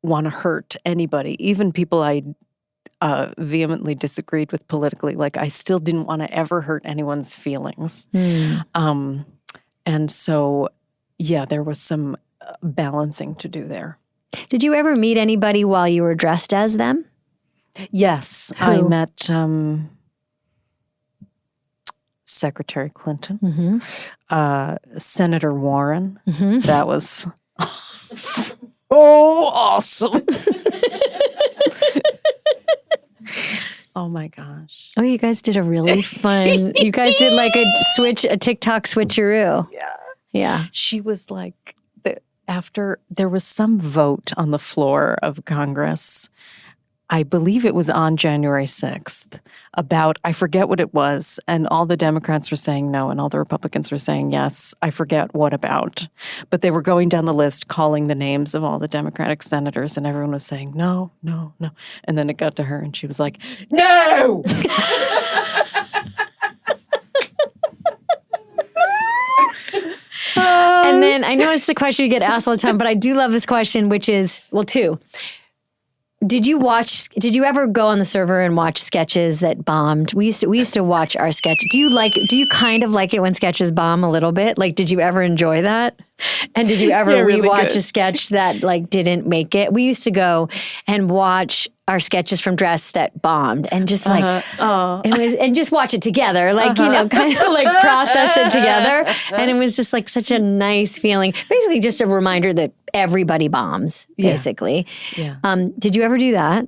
want to hurt anybody, even people I vehemently disagreed with politically. Like, I still didn't want to ever hurt anyone's feelings. And so, yeah, there was some balancing to do there. Did you ever meet anybody while you were dressed as them? Yes, Who? I met Secretary Clinton, Senator Warren. That was awesome. Oh my gosh. Oh, you guys did a really fun, you guys did like a TikTok switcheroo. Yeah. She was like, after there was some vote on the floor of Congress, I believe it was on January 6th, about, I forget what it was, and all the Democrats were saying no, and all the Republicans were saying yes. I forget what about. But they were going down the list, calling the names of all the Democratic senators, and everyone was saying no, no, no. And then it got to her, and she was like, no! And then I know it's the question you get asked all the time, but I do love this question, which is, well, two. Did you ever go on the server and watch sketches that bombed? We used to watch our sketch. Do you kind of like it when sketches bomb a little bit? Like, did you ever enjoy that? And did you ever rewatch a sketch that like didn't make it? We used to go and watch our sketches from Dress that bombed and just like, and just watch it together, like, kind of like process it together. And it was just like such a nice feeling. Basically just a reminder that everybody bombs, basically. Yeah. Did you ever do that?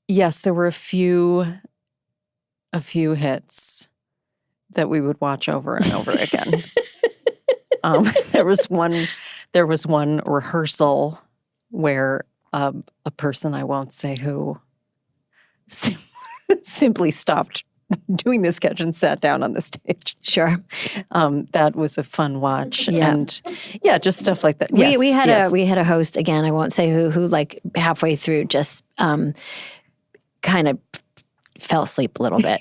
Yes, there were a few hits that we would watch over and over again. There was one rehearsal where a person, I won't say who, simply stopped doing the sketch and sat down on the stage. Sure. That was a fun watch. Yeah. And yeah, just stuff like that. Yes, we had a host, again, I won't say who like halfway through just kind of fell asleep a little bit.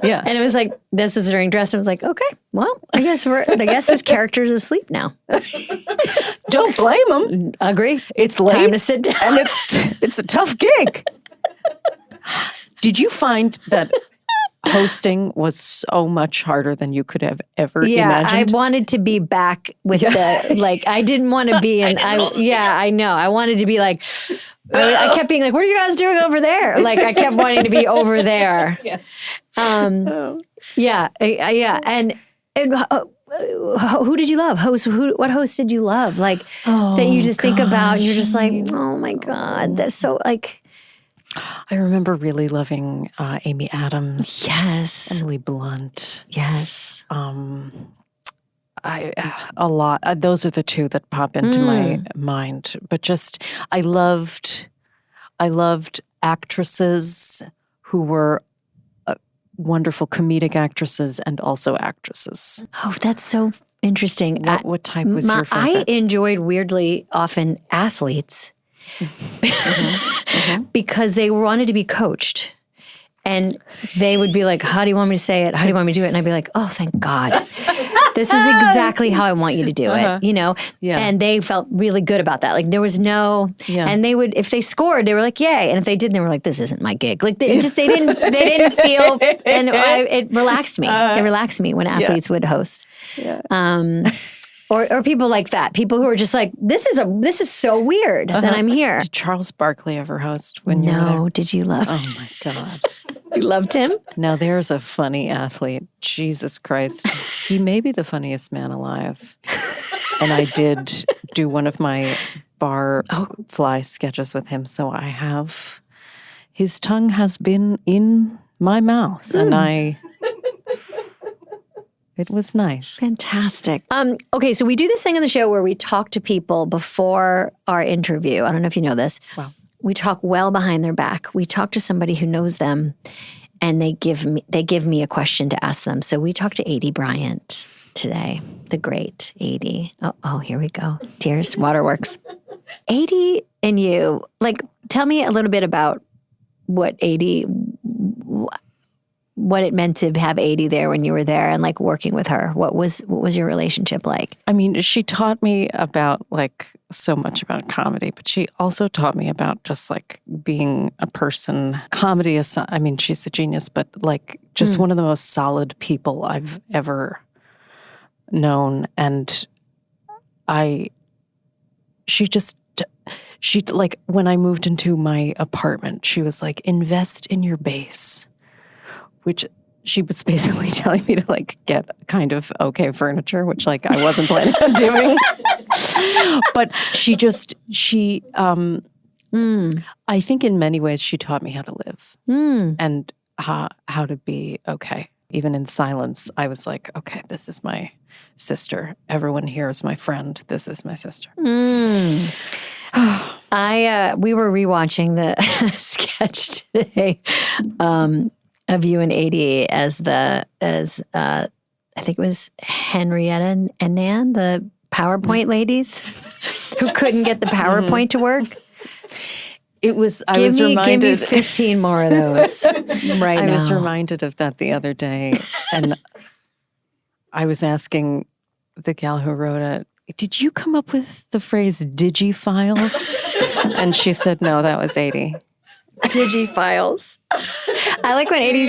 Yeah. And it was like, this was during Dress. And I was like, okay, well, I guess this character's asleep now. Don't blame them. Agree. It's late. Time to sit down. And it's a tough gig. Did you find that hosting was so much harder than you could have ever imagined? I wanted to be back with I didn't want to be in, I know. I wanted to be like, I kept being like, what are you guys doing over there? Like, I kept wanting to be over there. And who did you love? What host did you love? Like, that you just think about and you're just like, oh my God, that's so like. I remember really loving Amy Adams. Yes. Emily Blunt. Yes. A lot. Those are the two that pop into my mind. But just, I loved actresses who were wonderful comedic actresses and also actresses. Oh, that's so interesting. What type was your favorite? I enjoyed, weirdly, often athletes because they wanted to be coached. And they would be like, how do you want me to say it? How do you want me to do it? And I'd be like, oh, thank God. This is exactly how I want you to do it, Yeah. And they felt really good about that. Like, there was no, and they would, if they scored, they were like, yay. And if they didn't, they were like, this isn't my gig. Like, they didn't feel, and it relaxed me. It relaxed me when athletes would host. Yeah. Or people like that. People who are just like, this is so weird that I'm here. Did Charles Barkley ever host when you were there? No, did you love? Oh my God. You loved him? Now there's a funny athlete. Jesus Christ. He may be the funniest man alive. And I did do one of my bar fly sketches with him. So I have, his tongue has been in my mouth and it was nice. Fantastic. Okay, so we do this thing on the show where we talk to people before our interview. I don't know if you know this. Wow. We talk well behind their back. We talk to somebody who knows them, and they give me a question to ask them. So we talked to Aidy Bryant today, the great Aidy. Oh, here we go. Tears, waterworks. Aidy in you. Like, tell me a little bit about what Aidy, what it meant to have Aidy there when you were there and like working with her. What was your relationship like? I mean, she taught me about like so much about comedy, but she also taught me about just like being a person. Comedy is, I mean, she's a genius, but like just one of the most solid people I've ever known. And she like, when I moved into my apartment, she was like, invest in your base, which she was basically telling me to like get kind of okay furniture, which like I wasn't planning on doing. But I think in many ways she taught me how to live and how to be okay. Even in silence, I was like, okay, this is my sister. Everyone here is my friend. This is my sister. We were rewatching the sketch today of you and Aidy as I think it was Henrietta and Nan, the PowerPoint ladies who couldn't get the PowerPoint to work. It was. Give me 15 more of those right now. I was reminded of that the other day, and I was asking the gal who wrote it, "Did you come up with the phrase digifiles?" And she said, "No, that was Aidy." Digifiles. I like when Aidy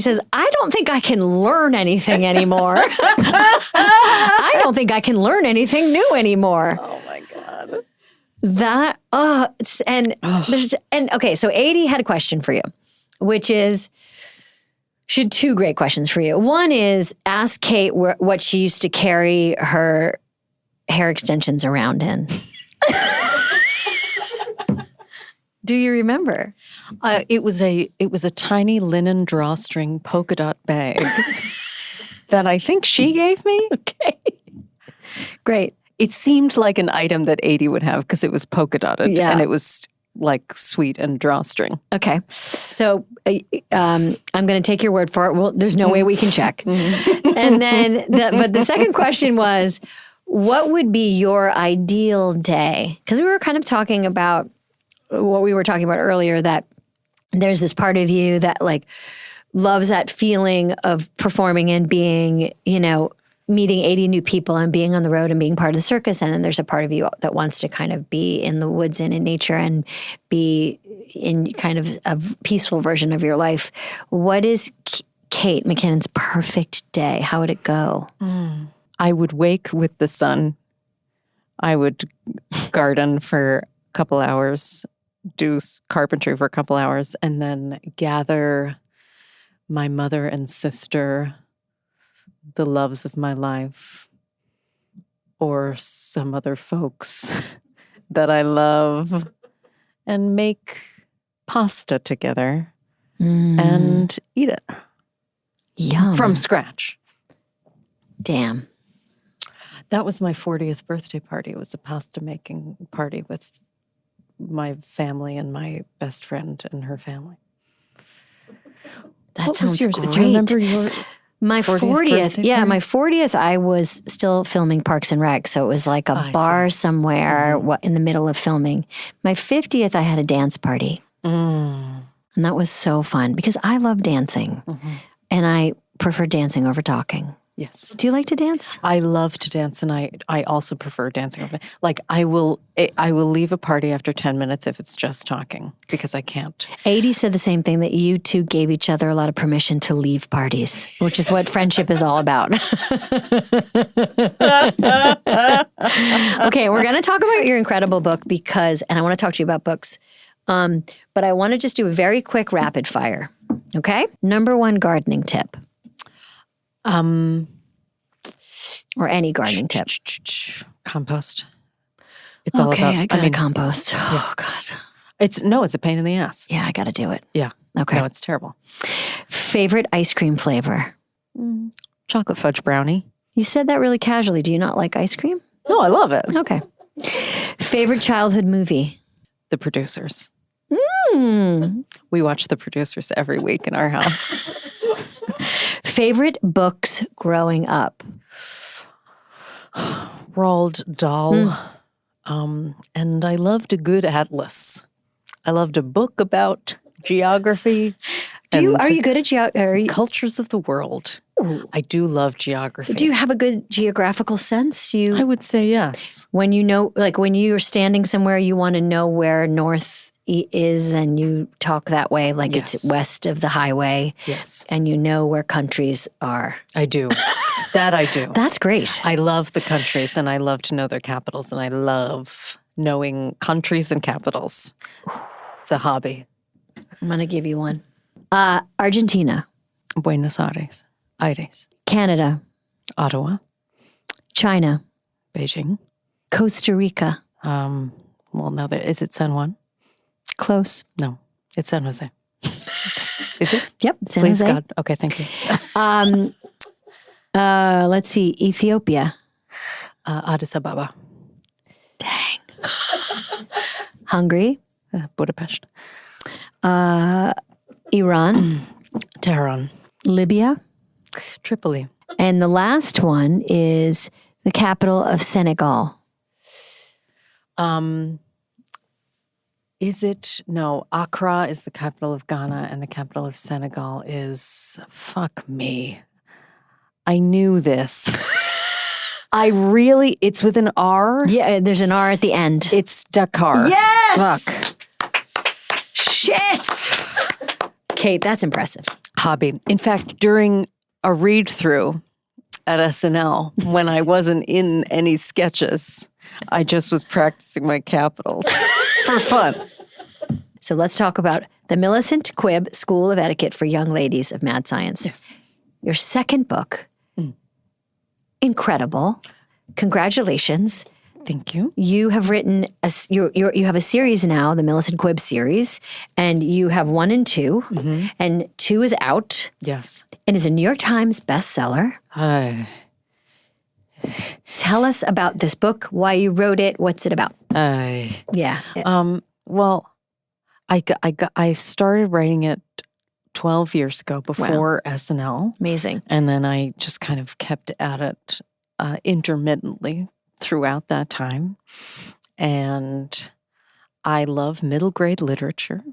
says, "I don't think I can learn anything anymore." I don't think I can learn anything new anymore. Oh my God. That okay, so Aidy had a question for you, which is she had two great questions for you. One is ask Kate what she used to carry her hair extensions around in. Do you remember? It was a tiny linen drawstring polka dot bag that I think she gave me. Okay, great. It seemed like an item that Aidy would have because it was polka dotted and it was like sweet and drawstring. Okay, so I'm going to take your word for it. Well, there's no way we can check. And then, but the second question was, what would be your ideal day? Because we were kind of talking about what we were talking about earlier, that there's this part of you that like loves that feeling of performing and being, meeting 80 new people and being on the road and being part of the circus. And then there's a part of you that wants to kind of be in the woods and in nature and be in kind of a peaceful version of your life. What is Kate McKinnon's perfect day? How would it go? I would wake with the sun. I would garden for a couple hours, do carpentry for a couple hours, and then gather my mother and sister, the loves of my life, or some other folks that I love, and make pasta together and eat it. Yum. From scratch. Damn. That was my 40th birthday party. It was a pasta making party with my family and my best friend and her family. That sounds great. Do you remember your my 40th? Yeah, party? my 40th, I was still filming Parks and Rec. So it was like a bar somewhere in the middle of filming. My 50th, I had a dance party. And that was so fun because I love dancing. And I prefer dancing over talking. Yes. Do you like to dance? I love to dance, and I also prefer dancing. Like I will leave a party after 10 minutes if it's just talking because I can't. Aidy said the same thing, that you two gave each other a lot of permission to leave parties, which is what friendship is all about. Okay, we're going to talk about your incredible book and I want to talk to you about books. But I want to just do a very quick rapid fire. Okay? Number one gardening tip. Or any gardening tip. Compost. It's all about. I gotta compost. Oh God. It's a pain in the ass. Yeah, I gotta do it. Yeah. Okay. No, it's terrible. Favorite ice cream flavor? Chocolate fudge brownie. You said that really casually. Do you not like ice cream? No, I love it. Okay. Favorite childhood movie? The Producers. We watch The Producers every week in our house. Favorite books growing up? Roald Dahl. And I loved a good atlas. I loved a book about geography. Are you good at geography? Cultures of the world. I do love geography. Do you have a good geographical sense? I would say yes. When you know, like when you're standing somewhere, you want to know where north is, and you talk that way, like it's west of the highway. Yes. And you know where countries are. I do. That I do. That's great. I love the countries, and I love to know their capitals, and I love knowing countries and capitals. It's a hobby. I'm going to give you one. Argentina. Buenos Aires. Aires. Canada. Ottawa. China. Beijing. Costa Rica. Well, no, is it San Juan? Close. No, it's San Jose. Is it? Yep, San Please, Jose. God. Okay, thank you. Let's see, Ethiopia. Addis Ababa. Dang. Hungary. Budapest. Iran. Tehran. Libya. Tripoli. And the last one is the capital of Senegal. Is it? No, Accra is the capital of Ghana, and the capital of Senegal is, fuck me. I knew this. It's with an R. Yeah, there's an R at the end. It's Dakar. Yes! Fuck. Shit! Kate, that's impressive. Hobby. In fact, during a read-through at SNL, when I wasn't in any sketches, I just was practicing my capitals for fun. So let's talk about the Millicent Quibb School of Etiquette for Young Ladies of Mad Science. Yes. Your second book. Incredible. Congratulations. Thank you. You have written, you have a series now, the Millicent Quibb series, and you have 1 and 2, and 2 is out. Yes. And is a New York Times bestseller. Tell us about this book, why you wrote it, what's it about? Yeah. Well, I started writing it 12 years ago before SNL. Amazing. And then I just kind of kept at it intermittently throughout that time. And I love middle grade literature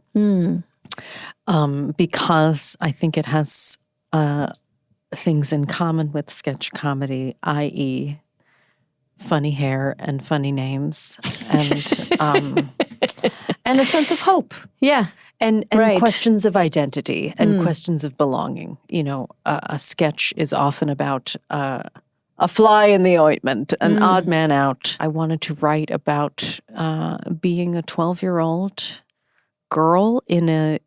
because I think it has things in common with sketch comedy, i.e., funny hair and funny names and a sense of hope. Yeah. And Right. questions of identity and questions of belonging. You know, a sketch is often about a fly in the ointment, an odd man out. I wanted to write about being a 12-year-old girl in a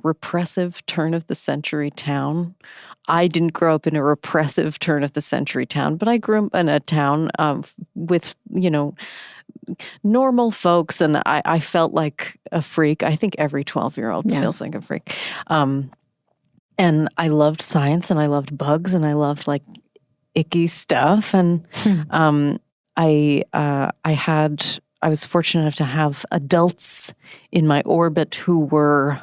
repressive turn-of-the-century town. I didn't grow up in a repressive turn-of-the-century town, but I grew up in a town with, normal folks, and I felt like a freak. I think every 12-year-old feels like a freak. And I loved science, and I loved bugs, and I loved, like, icky stuff. And I was fortunate enough to have adults in my orbit who were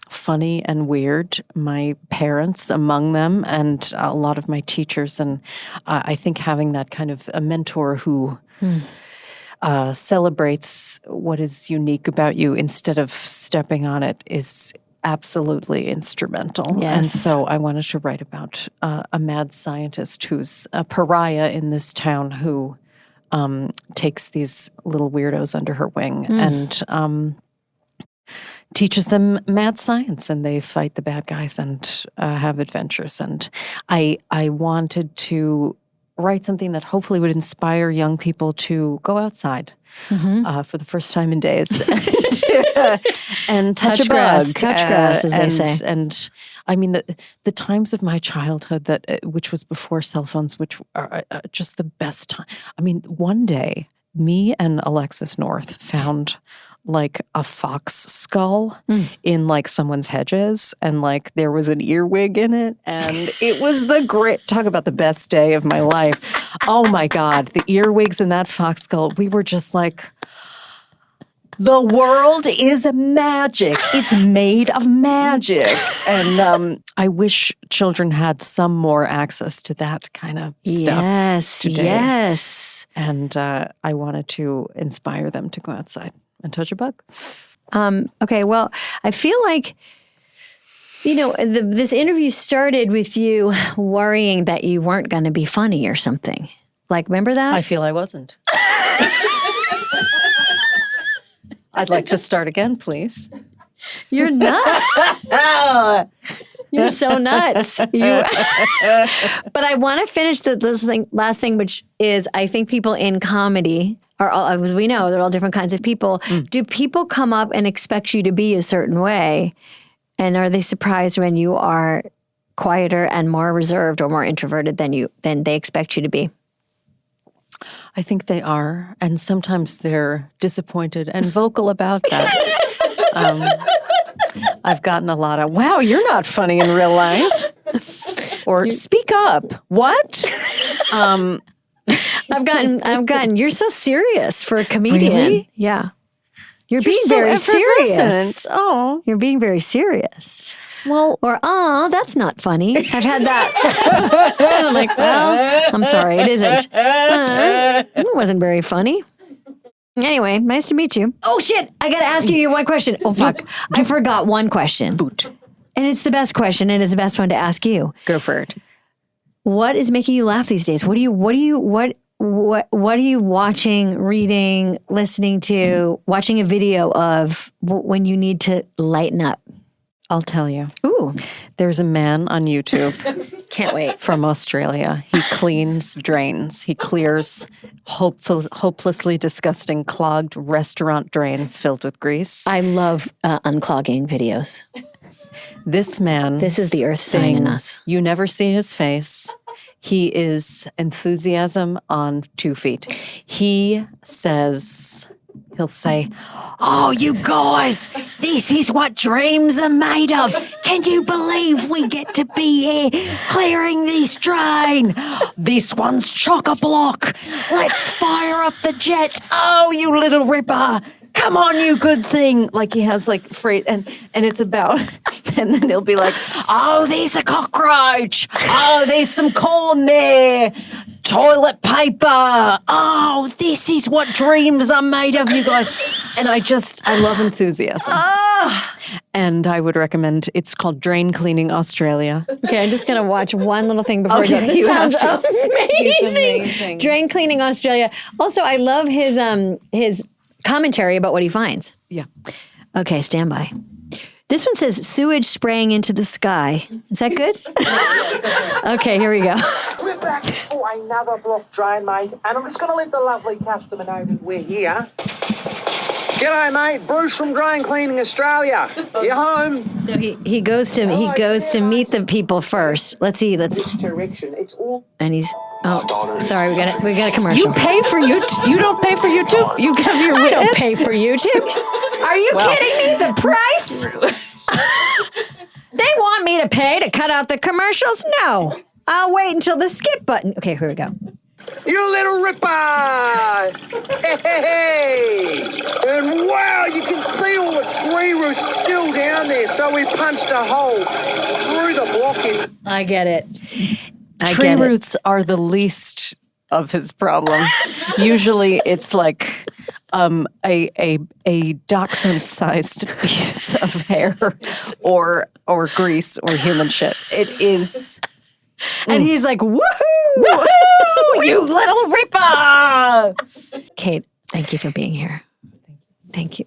funny and weird, my parents among them, and a lot of my teachers. And I think having that kind of a mentor who celebrates what is unique about you instead of stepping on it is absolutely instrumental. Yes. And so I wanted to write about a mad scientist who's a pariah in this town who takes these little weirdos under her wing and teaches them mad science, and they fight the bad guys and have adventures. And I wanted to write something that hopefully would inspire young people to go outside for the first time in days and touch a grass, bug. touch grass, as they say. And I mean, the times of my childhood which was before cell phones, which are just the best time. I mean, one day, me and Alexis North found like a fox skull in like someone's hedges, and like there was an earwig in it, and it was talk about the best day of my life. Oh my God, the earwigs in that fox skull. We were just like, The world is magic. It's made of magic. And I wish children had some more access to that kind of stuff today. Yes. And I wanted to inspire them to go outside and touch a bug. Okay, well, I feel like, this interview started with you worrying that you weren't going to be funny or something. Like, remember that? I feel I wasn't. I'd like to start again, please. You're nuts. You're so nuts. But I want to finish this last thing, which is I think people in comedy are all, as we know, they're all different kinds of people. Do people come up and expect you to be a certain way? And are they surprised when you are quieter and more reserved or more introverted than they expect you to be? I think they are. And sometimes they're disappointed and vocal about that. I've gotten a lot of, wow, you're not funny in real life. Or speak up. What? I've gotten, you're so serious for a comedian. Really? Yeah. You're being so very serious. effervescent. Oh. You're being very serious. Well, Or, oh, that's not funny. I've had that. I'm like, well, I'm sorry, it isn't. It wasn't very funny. Anyway, nice to meet you. Oh, shit, I got to ask you one question. Oh, fuck. I forgot one question. boot. And it's the best question, and it's the best one to ask you. Go for it. What is making you laugh these days? What are you watching, reading, listening to, watching a video of when you need to lighten up? I'll tell you. Ooh, There's a man on YouTube can't wait. from Australia. He cleans drains. He clears hopelessly disgusting clogged restaurant drains filled with grease. I love unclogging videos. This man. This is the earth saying in us. You never see his face. He is enthusiasm on 2 feet. He'll say, oh, you guys, this is what dreams are made of. Can you believe we get to be here clearing this drain? This one's chock-a-block. Let's fire up the jet. Oh, you little ripper. Come on, you good thing. Like he has like phrase, and it's about, and then he'll be like, oh, there's a cockroach. Oh, there's some corn there. Toilet paper. Oh, this is what dreams are made of, you guys. And I love enthusiasm. And I would recommend, it's called Drain Cleaning Australia. Okay, I'm just going to watch one little thing before Okay, I go. This you have sounds to. amazing. He's amazing. Drain Cleaning Australia. Also, I love his commentary about what he finds. Yeah. Okay, stand by. This one says sewage spraying into the sky. Is that good? Okay, here we go. We're back for another block drain, mate, and I'm just going to let the lovely customer know that we're here. G'day, mate. Bruce from Drain Cleaning Australia. You home? So he goes to meet the people first. Let's see. Which direction? It's all... And he's sorry, we got a commercial. You pay for YouTube? You don't pay for YouTube? You give your I don't witness? pay for YouTube. Are you kidding me? The price? They want me to pay to cut out the commercials? No. I'll wait until the skip button. Okay, here we go. You little ripper! Hey! And wow, you can see all the tree roots still down there, so we punched a hole through the blockage. I get it. Tree roots are the least of his problems. Usually it's like a dachshund-sized piece of hair or grease or human shit. It is... And he's like, woohoo! Woohoo! You little ripper! Kate, thank you for being here. Thank you.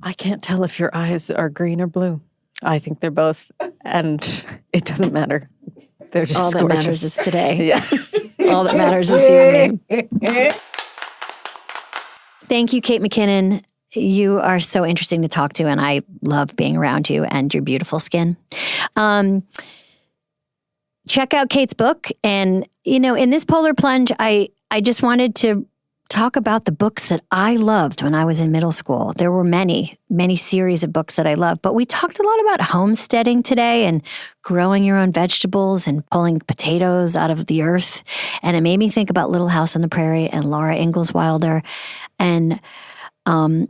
I can't tell if your eyes are green or blue. I think they're both, and it doesn't matter. They're just All that gorgeous. matters is today. Yeah. All that matters is you and me. Thank you, Kate McKinnon. You are so interesting to talk to, and I love being around you and your beautiful skin. Check out Kate's book. And, in this polar plunge, I just wanted to talk about the books that I loved when I was in middle school. There were many, many series of books that I loved, but we talked a lot about homesteading today and growing your own vegetables and pulling potatoes out of the earth. And it made me think about Little House on the Prairie and Laura Ingalls Wilder. And God,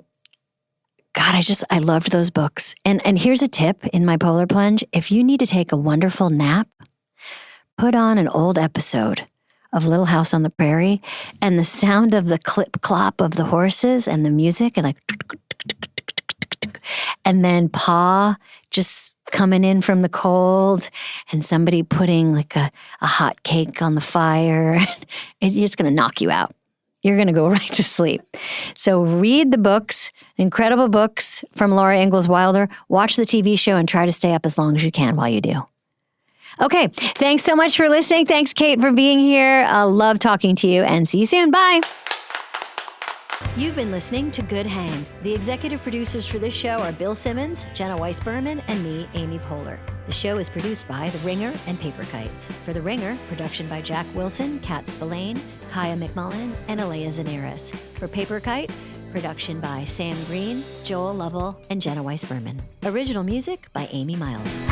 I loved those books. And here's a tip in my Poehler Plunge. If you need to take a wonderful nap, put on an old episode of Little House on the Prairie, and the sound of the clip clop of the horses and the music, and like, and then Pa just coming in from the cold, and somebody putting like a hot cake on the fire. It's going to knock you out. You're going to go right to sleep. So read the books, incredible books from Laura Ingalls Wilder. Watch the TV show and try to stay up as long as you can while you do. Okay, thanks so much for listening. Thanks, Kate, for being here. Love talking to you, and see you soon. Bye. You've been listening to Good Hang. The executive producers for this show are Bill Simmons, Jenna Weiss-Berman, and me, Amy Poehler. The show is produced by The Ringer and Paper Kite. For The Ringer, production by Jack Wilson, Kat Spillane, Kaya McMullen, and Aleya Zenieris. For Paper Kite, production by Sam Green, Joel Lovell, and Jenna Weiss-Berman. Original music by Amy Miles.